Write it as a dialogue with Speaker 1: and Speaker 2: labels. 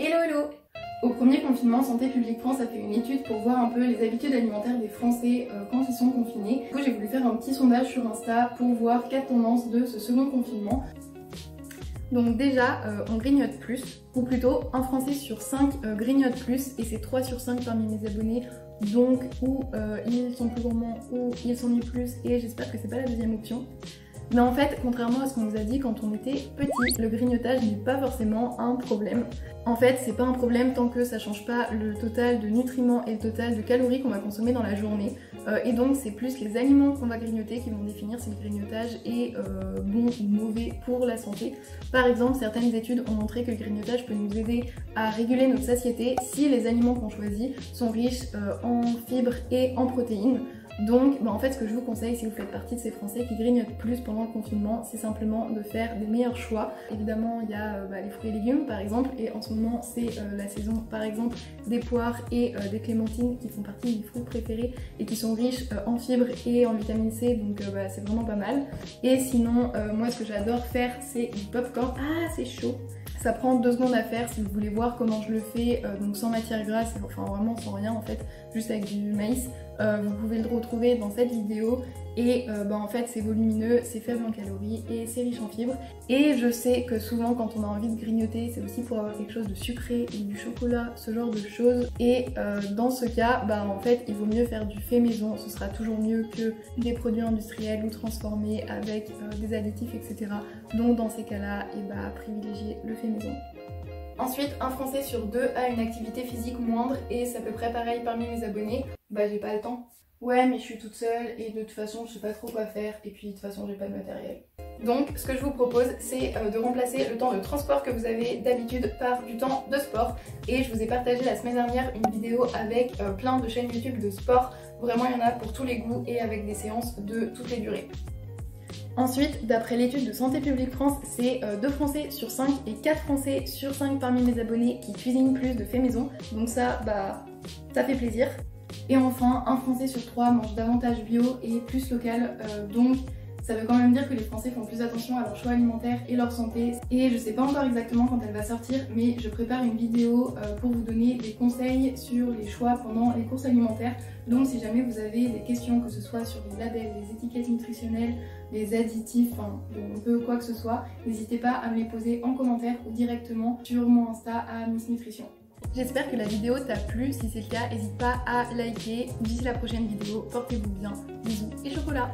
Speaker 1: Hello hello! Au premier confinement, Santé publique France a fait une étude pour voir un peu les habitudes alimentaires des Français quand ils sont confinés. Du coup, j'ai voulu faire un petit sondage sur Insta pour voir 4 tendances de ce second confinement. Donc déjà, on grignote plus, ou plutôt un Français sur 5 grignote plus, et c'est 3 sur 5 parmi mes abonnés, donc ou ils sont plus gourmands ou ils s'ennuient plus, et j'espère que c'est pas la deuxième option. Mais en fait, contrairement à ce qu'on nous a dit quand on était petit, le grignotage n'est pas forcément un problème. En fait, c'est pas un problème tant que ça change pas le total de nutriments et le total de calories qu'on va consommer dans la journée. Et donc c'est plus les aliments qu'on va grignoter qui vont définir si le grignotage est bon ou mauvais pour la santé. Par exemple, certaines études ont montré que le grignotage peut nous aider à réguler notre satiété si les aliments qu'on choisit sont riches en fibres et en protéines. Donc en fait ce que je vous conseille si vous faites partie de ces Français qui grignotent plus pendant le confinement, c'est simplement de faire des meilleurs choix. Évidemment il y a les fruits et légumes par exemple, et en ce moment c'est la saison par exemple des poires et des clémentines qui font partie de mes fruits préférés et qui sont riches en fibres et en vitamine C, donc c'est vraiment pas mal. Et sinon moi ce que j'adore faire c'est du popcorn. Ah c'est chaud! Ça prend 2 secondes à faire si vous voulez voir comment je le fais, donc sans matière grasse, enfin vraiment sans rien en fait, juste avec du maïs. Vous pouvez le retrouver dans cette vidéo et en fait c'est volumineux, c'est faible en calories et c'est riche en fibres. Et je sais que souvent quand on a envie de grignoter c'est aussi pour avoir quelque chose de sucré ou du chocolat, ce genre de choses. Et dans ce cas, en fait il vaut mieux faire du fait maison, ce sera toujours mieux que des produits industriels ou transformés avec des additifs etc. Donc dans ces cas-là, privilégiez le fait maison. Ensuite, un Français sur 2 a une activité physique moindre et c'est à peu près pareil parmi mes abonnés. J'ai pas le temps. Ouais, mais je suis toute seule et de toute façon je sais pas trop quoi faire et puis de toute façon j'ai pas de matériel. Donc ce que je vous propose c'est de remplacer le temps de transport que vous avez d'habitude par du temps de sport. Et je vous ai partagé la semaine dernière une vidéo avec plein de chaînes YouTube de sport. Vraiment il y en a pour tous les goûts et avec des séances de toutes les durées. Ensuite, d'après l'étude de Santé publique France, c'est 2 Français sur 5 et 4 Français sur 5 parmi mes abonnés qui cuisinent plus de fait maison. Donc ça, ça fait plaisir. Et enfin, un Français sur 3 mange davantage bio et plus local. Donc ça veut quand même dire que les Français font plus attention à leur choix alimentaire et leur santé. Et je sais pas encore exactement quand elle va sortir, mais je prépare une vidéo pour vous donner des conseils sur les choix pendant les courses alimentaires. Donc si jamais vous avez des questions, que ce soit sur les labels, les étiquettes nutritionnelles, les additifs, un peu quoi que ce soit, n'hésitez pas à me les poser en commentaire ou directement sur mon Insta à Miss Nutrition. J'espère que la vidéo t'a plu, si c'est le cas, n'hésite pas à liker. D'ici la prochaine vidéo, portez-vous bien, bisous et chocolat!